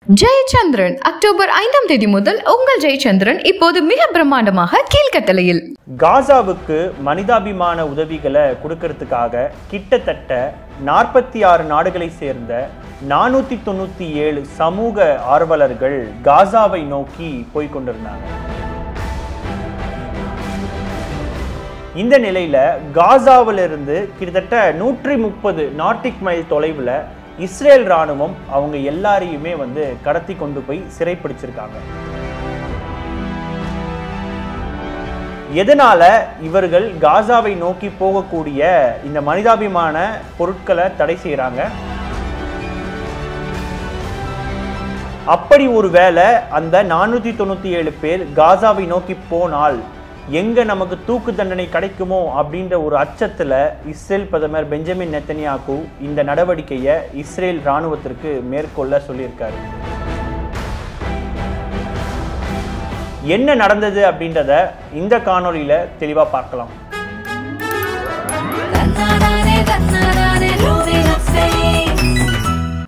Jayachandran October 5ஆம் தேதி முதல் உங்கள் ஜெயச்சந்திரன் இப்போது மிக பிரம்மாண்டமாக கீழ்கட்டளையில். காசாவுக்கு மனிதாபிமான உதவிகளை கொடுக்கறதுக்காக கிட்டத்தட்ட 46 நாடுகளை சேர்ந்த 497 சமூக ஆர்வலர்கள் காசாவை நோக்கி போய்கொண்டிருந்தாங்க. இந்த நிலையில காசாவிலிருந்து கிட்டத்தட்ட 130 நாட்டிக் மைல் தொலைவில் இஸ்ரேல் ராணுவம் அவங்க எல்லாரையுமே கடத்தி கொண்டு போய் சிறைப்பிடிச்சிருக்காங்க. எதனால இவர்கள் காசாவை நோக்கி போகக்கூடிய இந்த மனிதாபிமான பொருட்களை தடை செய்யறாங்க? அப்படி ஒரு வேளை அந்த 497 பேர் காசாவை நோக்கி போனால் எங்க நமக்கு தூக்கு தண்டனை கிடைக்குமோ அப்படின்ற ஒரு அச்சத்துல இஸ்ரேல் பிரதமர் பெஞ்சமின் நெத்தன்யாகு இந்த நடவடிக்கையை இஸ்ரேல் ராணுவத்திற்கு மேற்கொள்ள சொல்லியிருக்காரு. என்ன நடந்தது அப்படின்றத இந்த காணொளியில தெளிவா பார்க்கலாம்.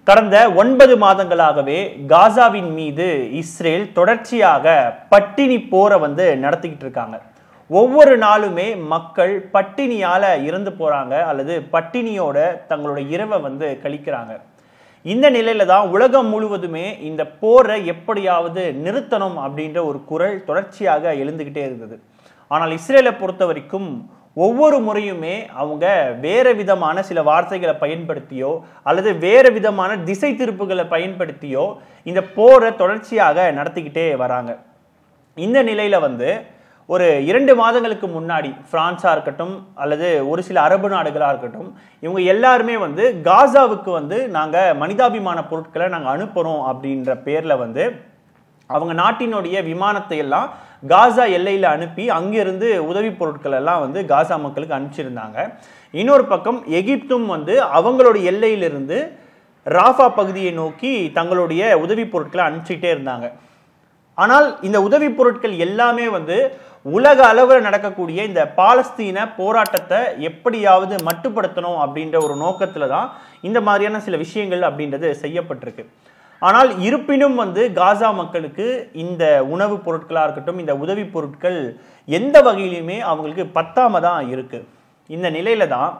கடந்த 9 மாதங்களாகவே காசாவின் மீது இஸ்ரேல் தொடர்ச்சியாக பட்டினி போரை நடத்திக்கிட்டு இருக்காங்க. ஒவ்வொரு நாளுமே மக்கள் பட்டினியால இறந்து போறாங்க அல்லது பட்டினியோட தங்களோட இரவை கழிக்கிறாங்க. இந்த நிலையில தான் உலகம் முழுவதுமே இந்த போரை எப்படியாவது நிறுத்தணும் அப்படின்ற ஒரு குரல் தொடர்ச்சியாக எழுந்துகிட்டே இருந்தது. ஆனால் இஸ்ரேலை பொறுத்த வரைக்கும் ஒவ்வொரு முறையுமே அவங்க வேற விதமான சில வார்த்தைகளை பயன்படுத்தியோ அல்லது வேற விதமான திசை திருப்புகளை பயன்படுத்தியோ இந்த போரை தொடர்ச்சியாக நடத்திக்கிட்டே வராங்க. இந்த நிலையில ஒரு 2 மாதங்களுக்கு முன்னாடி பிரான்ஸா இருக்கட்டும் அல்லது ஒரு சில அரபு நாடுகளா இருக்கட்டும், இவங்க எல்லாருமே காசாவுக்கு நாங்க மனிதாபிமான பொருட்களை நாங்க அனுப்புறோம் அப்படின்ற பேர்ல அவங்க நாட்டினுடைய விமானத்தை எல்லாம் காசா எல்லையில அனுப்பி அங்கிருந்து உதவி பொருட்கள் எல்லாம் காசா மக்களுக்கு அனுப்பிச்சிருந்தாங்க. இன்னொரு பக்கம் எகிப்தும் அவங்களுடைய எல்லையிலிருந்து ராஃபா பகுதியை நோக்கி தங்களுடைய உதவி பொருட்களை அனுப்பிச்சிட்டே இருந்தாங்க. ஆனால் இந்த உதவி பொருட்கள் எல்லாமே உலக அளவில் நடக்கக்கூடிய இந்த பாலஸ்தீன போராட்டத்தை எப்படியாவது மட்டுப்படுத்தணும் அப்படின்ற ஒரு நோக்கத்துல தான் இந்த மாதிரியான சில விஷயங்கள் அப்படின்றது செய்யப்பட்டிருக்கு. ஆனால் இருப்பினும் காசா மக்களுக்கு இந்த உணவுப் பொருட்களாக இருக்கட்டும், இந்த உதவி பொருட்கள் எந்த வகையிலுமே அவங்களுக்கு பத்தாம தான் இருக்கு. இந்த நிலையில தான்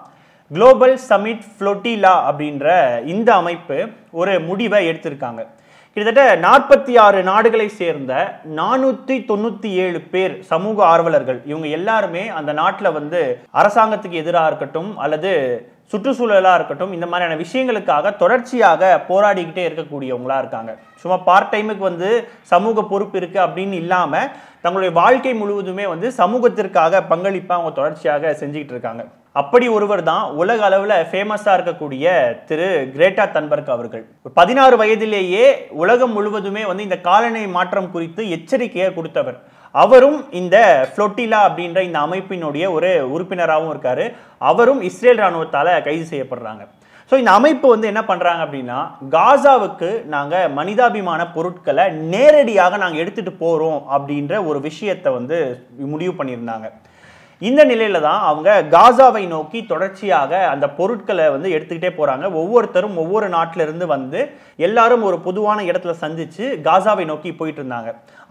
குளோபல் சமிட் ஃப்ளோட்டிலா அப்படின்ற இந்த அமைப்பு ஒரு முடிவை எடுத்திருக்காங்க. கிட்டத்தட்ட 46 நாடுகளை சேர்ந்த 497 பேர் சமூக ஆர்வலர்கள், இவங்க எல்லாருமே அந்த நாட்டில் அரசாங்கத்துக்கு எதிராக இருக்கட்டும் அல்லது சுற்றுச்சூழலா இருக்கட்டும், இந்த மாதிரியான விஷயங்களுக்காக தொடர்ச்சியாக போராடிக்கிட்டே இருக்கக்கூடியவங்களா இருக்காங்க. சும்மா பார்ட் டைமுக்கு சமூக பொறுப்பு இருக்கு அப்படின்னு இல்லாம தங்களுடைய வாழ்க்கை முழுவதுமே சமூகத்திற்காக பங்களிப்பா அவங்க தொடர்ச்சியாக செஞ்சுக்கிட்டு இருக்காங்க. அப்படி ஒருவர் தான் உலக அளவுல ஃபேமஸா இருக்கக்கூடிய திரு கிரேட்டா தன்பர்க் அவர்கள். 16 வயதிலேயே உலகம் முழுவதுமே இந்த காலநிலை மாற்றம் குறித்து எச்சரிக்கையை கொடுத்தவர். அவரும் இந்த ஃப்ளோட்டிலா அப்படின்ற இந்த அமைப்பினுடைய ஒரு உறுப்பினராகவும் இருக்காரு. அவரும் இஸ்ரேல் ராணுவத்தால கைது செய்யப்படுறாங்க. ஸோ இந்த அமைப்பு என்ன பண்றாங்க அப்படின்னா, காசாவுக்கு நாங்க மனிதாபிமான பொருட்களை நேரடியாக நாங்க எடுத்துட்டு போறோம் அப்படின்ற ஒரு விஷயத்தை முடிவு பண்ணியிருந்தாங்க. இந்த நிலையில தான் அவங்க காசாவை நோக்கி தொடர்ச்சியாக அந்த பொருட்களை எடுத்துக்கிட்டே போறாங்க. ஒவ்வொருத்தரும் ஒவ்வொரு நாட்டில இருந்து எல்லாரும் ஒரு பொதுவான இடத்துல சந்திச்சு காசாவை நோக்கி போயிட்டு இருந்தாங்க.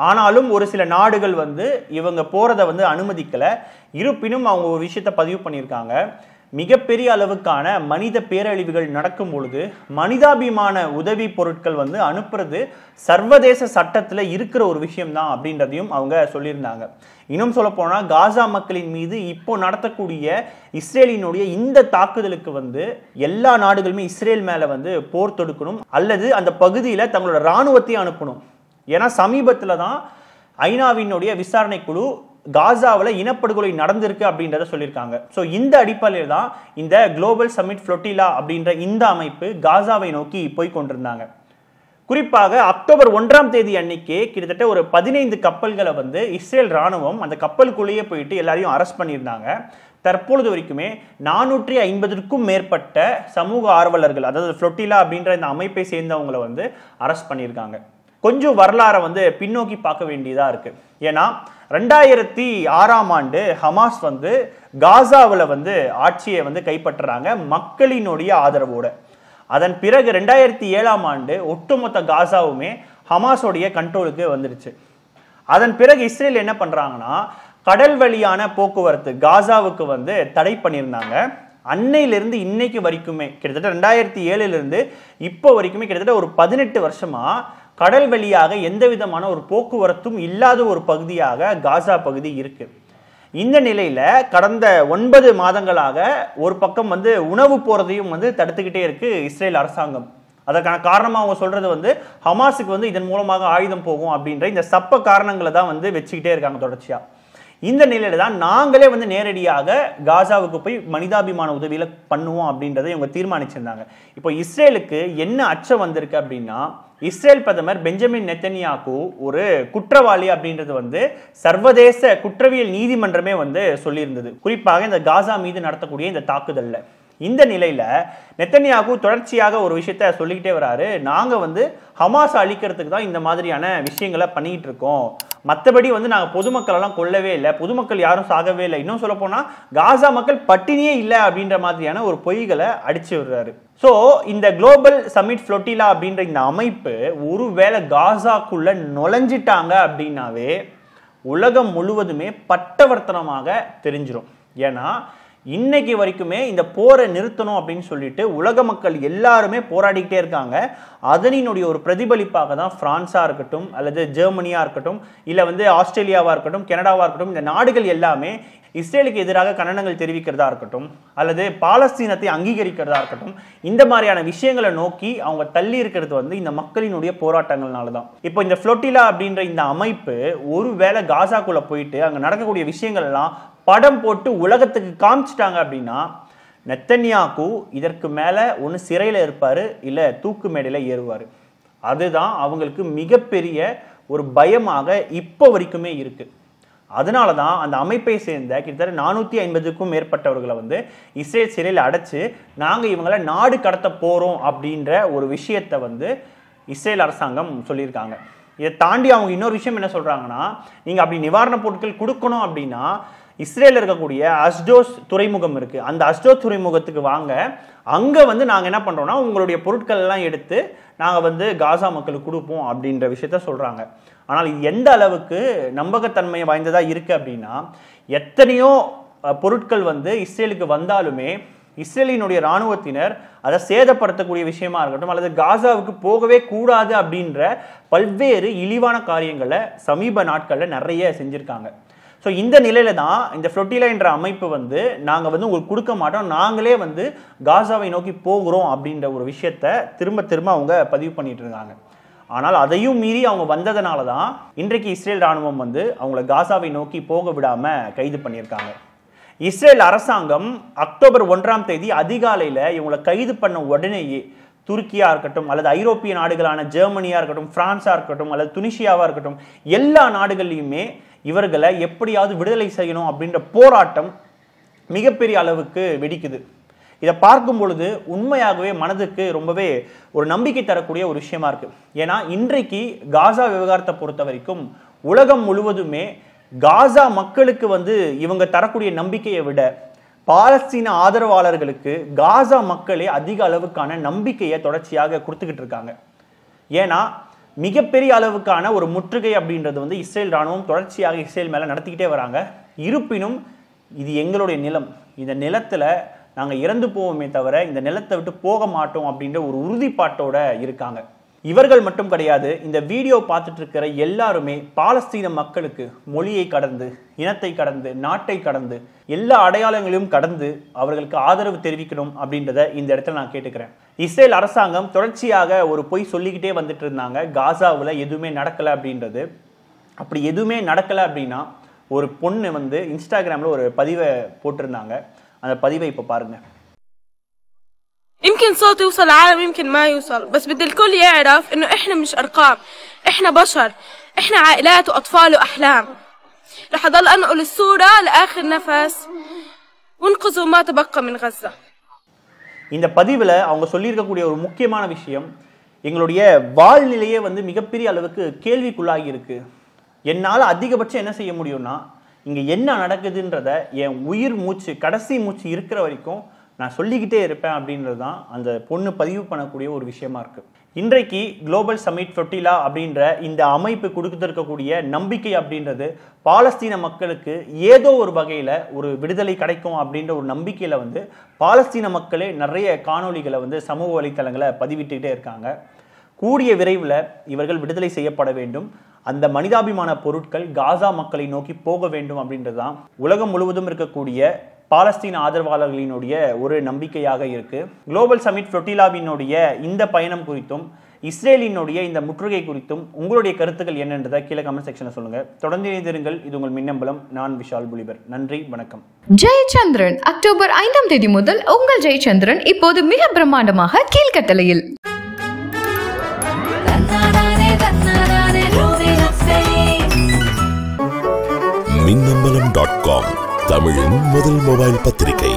ஆனாலும் ஒரு சில நாடுகள் இவங்க போறதை அனுமதிக்கல. இருப்பினும் அவங்க ஒரு விஷயத்தை பதிவு பண்ணியிருக்காங்க. மிகப்பெரிய அளவுக்கான மனித பேரழிவுகள் நடக்கும் பொழுது மனிதாபிமான உதவி பொருட்கள் அனுப்புறது சர்வதேச சட்டத்துல இருக்கிற ஒரு விஷயம் தான் அப்படின்றதையும் அவங்க சொல்லியிருந்தாங்க. இன்னும் சொல்ல போனா காசா மக்களின் மீது இப்போ நடத்தக்கூடிய இஸ்ரேலினுடைய இந்த தாக்குதலுக்கு எல்லா நாடுகளுமே இஸ்ரேல் மேல போர் தொடுக்கணும் அல்லது அந்த பகுதியில தங்களோட இராணுவத்தையும் அனுப்பணும். ஏன்னா சமீபத்துல தான் ஐநாவினுடைய விசாரணை குழு காசாவில் இனப்படுகொலை நடந்திருக்கு அப்படின்றத சொல்லியிருக்காங்க. ஸோ இந்த அடிப்படையில் தான் இந்த குளோபல் சமிட் ஃப்ளோட்டிலா அப்படின்ற இந்த அமைப்பு காசாவை நோக்கி போய் கொண்டிருந்தாங்க. குறிப்பாக அக்டோபர் 1ஆம் தேதி அன்னைக்கு கிட்டத்தட்ட ஒரு 15 கப்பல்களை இஸ்ரேல் ராணுவம் அந்த கப்பலுக்குள்ளேயே போயிட்டு எல்லாரையும் அரெஸ்ட் பண்ணியிருந்தாங்க. தற்பொழுது வரைக்குமே 450க்கும் மேற்பட்ட சமூக ஆர்வலர்கள், அதாவது ஃப்ளோட்டிலா அப்படின்ற இந்த அமைப்பை சேர்ந்தவங்களை அரெஸ்ட் பண்ணியிருக்காங்க. கொஞ்சம் வரலாறை பின்னோக்கி பார்க்க வேண்டியதா இருக்கு. ஏன்னா 2006ஆம் ஆண்டு ஹமாஸ் காசாவில் ஆட்சியை கைப்பற்றுறாங்க மக்களினுடைய ஆதரவோட. அதன் பிறகு 2007ஆம் ஆண்டு ஒட்டுமொத்த காசாவுமே ஹமாஸோடைய கண்ட்ரோலுக்கு வந்துடுச்சு. அதன் பிறகு இஸ்ரேல் என்ன பண்றாங்கன்னா கடல் வழியான போக்குவரத்து காசாவுக்கு வந்து தடை பண்ணியிருந்தாங்க. அன்னையிலிருந்து இன்னைக்கு வரைக்குமே கிட்டத்தட்ட 2007 இப்போ வரைக்குமே கிட்டத்தட்ட ஒரு 18 வருஷமா கடல் வழியாக எந்த விதமான ஒரு போக்குவரத்தும் இல்லாத ஒரு பகுதியாக காசா பகுதி இருக்கு. இந்த நிலையில கடந்த 9 மாதங்களாக ஒரு பக்கம் வந்து உணவு போறதையும் வந்து தடுத்துக்கிட்டே இருக்கு இஸ்ரேல் அரசாங்கம். அதற்கான காரணமா அவங்க சொல்றது வந்து ஹமாஸுக்கு வந்து இதன் மூலமாக ஆயுதம் போகும் அப்படின்ற இந்த சப்ப காரணங்களை தான் வந்து வச்சுக்கிட்டே இருக்காங்க தொடர்ச்சியா. இந்த நிலையில தான் நாங்களே வந்து நேரடியாக காசாவுக்கு போய் மனிதாபிமான உதவியில பண்ணுவோம் அப்படின்றத இவங்க தீர்மானிச்சிருந்தாங்க. இப்போ இஸ்ரேலுக்கு என்ன அச்சம் வந்திருக்கு அப்படின்னா இஸ்ரேல் பிரதமர் பெஞ்சமின் நெத்தன்யாகு ஒரு குற்றவாளி அப்படின்றது வந்து சர்வதேச குற்றவியல் நீதிமன்றமே வந்து சொல்லியிருந்தது, குறிப்பாக இந்த காசா மீது நடத்தக்கூடிய இந்த தாக்குதல்ல. இந்த நிலையில நெத்தன்யாகு தொடர்ச்சியாக ஒரு விஷயத்த சொல்லிக்கிட்டே வராரு, நாங்க வந்து ஹமாஸ் அழிக்கிறதுக்கு தான் இந்த மாதிரியான விஷயங்களை பண்ணிட்டு இருக்கோம், மற்றபடி வந்து நாங்கள் பொதுமக்கள் எல்லாம் கொல்லவே இல்லை, பொதுமக்கள் யாரும் சாகவே இல்லை, இன்னும் சொல்ல போனா காசா மக்கள் பட்டினியே இல்லை அப்படின்ற மாதிரியான ஒரு பொய்களை அடிச்சு விடுறாரு. ஸோ இந்த குளோபல் சமிட் ஃப்ளோட்டிலா அப்படின்ற இந்த அமைப்பு ஒருவேளை காசாக்குள்ள நுழைஞ்சிட்டாங்க அப்படின்னாவே உலகம் முழுவதுமே பட்டவர்த்தனமாக தெரிஞ்சிடும். ஏன்னா இன்னைக்கு வரைக்குமே இந்த போரை நிறுத்தணும் அப்படின்னு சொல்லிட்டு உலக மக்கள் எல்லாருமே போராடிக்கிட்டே இருக்காங்க. அதனினுடைய ஒரு பிரதிபலிப்பாக தான் பிரான்ஸா இருக்கட்டும் அல்லது ஜெர்மனியா இருக்கட்டும் இல்ல வந்து ஆஸ்திரேலியாவா இருக்கட்டும் கனடாவா இருக்கட்டும் இந்த நாடுகள் எல்லாமே இஸ்ரேலுக்கு எதிராக கண்டனங்கள் தெரிவிக்கிறதா இருக்கட்டும் அல்லது பாலஸ்தீனத்தை அங்கீகரிக்கிறதா இருக்கட்டும் இந்த மாதிரியான விஷயங்களை நோக்கி அவங்க தள்ளி இருக்கிறது வந்து இந்த மக்களினுடைய போராட்டங்கள்னால தான். இப்போ இந்த ஃப்ளோட்டிலா அப்படின்ற இந்த அமைப்பு ஒருவேளை காசாக்குள்ள போயிட்டு அங்க நடக்கக்கூடிய விஷயங்கள் எல்லாம் படம் போட்டு உலகத்துக்கு காமிச்சிட்டாங்க அப்படின்னா நெத்தன்யாகு இதற்கு மேல ஒன்று சிறையில் இருப்பாரு இல்ல தூக்கு மேடையில ஏறுவாரு. அதுதான் அவங்களுக்கு மிகப்பெரிய ஒரு பயமாக இப்போ வரைக்குமே இருக்கு. அதனால தான் அந்த அமைப்பை சேர்ந்த கிட்டத்தட்ட 450க்கும் மேற்பட்டவர்களை வந்து இஸ்ரேல் சிறையில் அடைச்சு நாங்கள் இவங்களை நாடு கடத்த போறோம் அப்படின்ற ஒரு விஷயத்தை வந்து இஸ்ரேல் அரசாங்கம் சொல்லியிருக்காங்க. இதை தாண்டி அவங்க இன்னொரு விஷயம் என்ன சொல்றாங்கன்னா, நீங்க அப்படி நிவாரணப் பொருட்கள் கொடுக்கணும் அப்படின்னா இஸ்ரேல் இருக்கக்கூடிய அஸ்டோஸ் துறைமுகம் இருக்கு, அந்த அஸ்டோஸ் துறைமுகத்துக்கு வாங்க, அங்க வந்து நாங்க என்ன பண்றோம்னா உங்களுடைய பொருட்கள் எல்லாம் எடுத்து நாங்க வந்து காசா மக்களுக்கு கொடுப்போம் அப்படின்ற விஷயத்த சொல்றாங்க. ஆனால் இது எந்த அளவுக்கு நம்பகத்தன்மை வாய்ந்ததா இருக்கு அப்படின்னா எத்தனையோ பொருட்கள் வந்து இஸ்ரேலுக்கு வந்தாலுமே இஸ்ரேலினுடைய இராணுவத்தினர் அதை சேதப்படுத்தக்கூடிய விஷயமா இருக்கட்டும் அல்லது காசாவுக்கு போகவே கூடாது அப்படின்ற பல்வேறு இழிவான காரியங்களை சமீப நாட்கள்ல நிறைய செஞ்சிருக்காங்க. ஸோ இந்த நிலையில தான் இந்த ஃப்ளோட்டிலா என்ற அமைப்பு வந்து நாங்கள் வந்து உங்களுக்கு கொடுக்க மாட்டோம், நாங்களே வந்து காசாவை நோக்கி போகிறோம் அப்படின்ற ஒரு விஷயத்த திரும்ப திரும்ப அவங்க பதிவு பண்ணிட்டு இருக்காங்க. ஆனால் அதையும் மீறி அவங்க வந்ததுனால தான் இன்றைக்கு இஸ்ரேல் ராணுவம் வந்து அவங்கள காசாவை நோக்கி போக விடாம கைது பண்ணியிருக்காங்க. இஸ்ரேல் அரசாங்கம் அக்டோபர் 1ஆம் தேதி அதிகாலையில் இவங்களை கைது பண்ண உடனேயே துருக்கியா இருக்கட்டும் அல்லது ஐரோப்பிய நாடுகளான ஜெர்மனியா இருக்கட்டும் பிரான்ஸா இருக்கட்டும் அல்லது துனிசியாவா இருக்கட்டும் எல்லா நாடுகள்லையுமே இவர்களை எப்படியாவது விடுதலை செய்யணும் அப்படின்ற போராட்டம் மிகப்பெரிய அளவுக்கு வெடிக்குது. இதை பார்க்கும் பொழுது உண்மையாகவே மனதுக்கு ரொம்பவே ஒரு நம்பிக்கை தரக்கூடிய ஒரு விஷயமா இருக்கு. ஏன்னா இன்றைக்கு காசா விவகாரத்தை பொறுத்த வரைக்கும் உலகம் முழுவதுமே காசா மக்களுக்கு வந்து இவங்க தரக்கூடிய நம்பிக்கையை விட பாலஸ்தீன ஆதரவாளர்களுக்கு காசா மக்களே அதிக அளவுக்கான நம்பிக்கையை தொடர்ச்சியாக கொடுத்துக்கிட்டு இருக்காங்க. ஏன்னா மிகப்பெரிய அளவுக்கான ஒரு முற்றுகை அப்படின்றது வந்து இஸ்ரேல் ராணுவம் தொடர்ச்சியாக இஸ்ரேல் மேல நடத்திக்கிட்டே வராங்க. இருப்பினும் இது எங்களுடைய நிலம், இந்த நிலத்துல நாங்க இறந்து போவோமே தவிர இந்த நிலத்தை விட்டு போக மாட்டோம் அப்படின்ற ஒரு உறுதிப்பாட்டோட இருக்காங்க. இவர்கள் மட்டும் கிடையாது, இந்த வீடியோ பார்த்துட்டு இருக்கிற எல்லாருமே பாலஸ்தீன மக்களுக்கு மொழியை கடந்து இனத்தை கடந்து நாட்டை கடந்து எல்லா அடையாளங்களையும் கடந்து அவர்களுக்கு ஆதரவு தெரிவிக்கணும் அப்படின்றத இந்த இடத்துல நான் கேட்டுக்கிறேன். இஸ்ரேல் அரசாங்கம் தொடர்ச்சியாக ஒரு பொய் சொல்லிக்கிட்டே வந்துட்டு இருந்தாங்க, காசாவில் எதுவுமே நடக்கலை அப்படின்றது. அப்படி எதுவுமே நடக்கலை அப்படின்னா ஒரு பொண்ணு வந்து இன்ஸ்டாகிராமில் ஒரு பதிவை போட்டிருந்தாங்க, அந்த பதிவை இப்போ பாருங்க. يمكن صوت يوصل العالم يمكن ما يوصل، بس بدي الكل يعرف انه احنا مش ارقام، احنا بشر، احنا عائلات واطفال واحلام. رح اضل انقل الصورة لاخر نفس وانقذوا ما تبقى من غزة. இந்த பதிவுல அவங்க சொல்லியிருக்கக்கூடிய ஒரு முக்கியமான விஷயம், எங்களுடைய வாழ்நிலையே வந்து மிகப்பெரிய அளவுக்கு கேள்விக்குள்ளாகி இருக்கு. என்னால் அதிகபட்சம் என்ன செய்ய முடியும்னா இங்க என்ன நடக்குதுன்றத என் உயிர் மூச்சு கடைசி மூச்சு இருக்கிற வரைக்கும் நான் சொல்லிக்கிட்டே இருப்பேன் அப்படின்றது தான் அந்த பொண்ணு பதிவு பண்ணக்கூடிய ஒரு விஷயமா இருக்கு. இன்றைக்கு குளோபல் சமிட் ஃப்ளொட்டிலா அப்படின்ற இந்த அமைப்பு கொடுத்திருக்கக்கூடிய நம்பிக்கை அப்படின்றது பாலஸ்தீன மக்களுக்கு ஏதோ ஒரு வகையில் ஒரு விடுதலை கிடைக்கும் அப்படின்ற ஒரு நம்பிக்கையில் வந்து பாலஸ்தீன மக்களே நிறைய காணொளிகளை வந்து சமூக வலைத்தளங்களை பதிவிட்டுக்கிட்டே இருக்காங்க. கூடிய விரைவில் இவர்கள் விடுதலை செய்யப்பட வேண்டும், அந்த மனிதாபிமான பொருட்கள் காசா மக்களை நோக்கி போக வேண்டும் அப்படின்றது தான் உலகம் முழுவதும் இருக்கக்கூடிய பாலஸ்தீன ஆதரவாளர்களினுடைய ஒரு நம்பிக்கையாக இருக்கு. குளோபல் சமிட் ஃப்ளொட்டிலாவினுடைய இந்த பயணம் குறித்தும் இஸ்ரேலினுடைய இந்த முற்றுகை குறித்தும் உங்களுடைய கருத்துக்கள் என்னன்றதை கீழே கமெண்ட் செக்ஷன்ல சொல்லுங்க. தொடர்ந்து இணைந்திருங்கள். இது உங்கள் மின்னம்பலம். நான் விஷால் புலிபர். நன்றி, வணக்கம். ஜெயச்சந்திரன் அக்டோபர் 5 முதல் உங்கள் ஜெயச்சந்திரன் இப்போது மிக பிரம்மாண்டமாக கீழ்கட்டளையில். மின்னம்பலம்.com தமிழின் முதல் மொபைல் பத்திரிகை.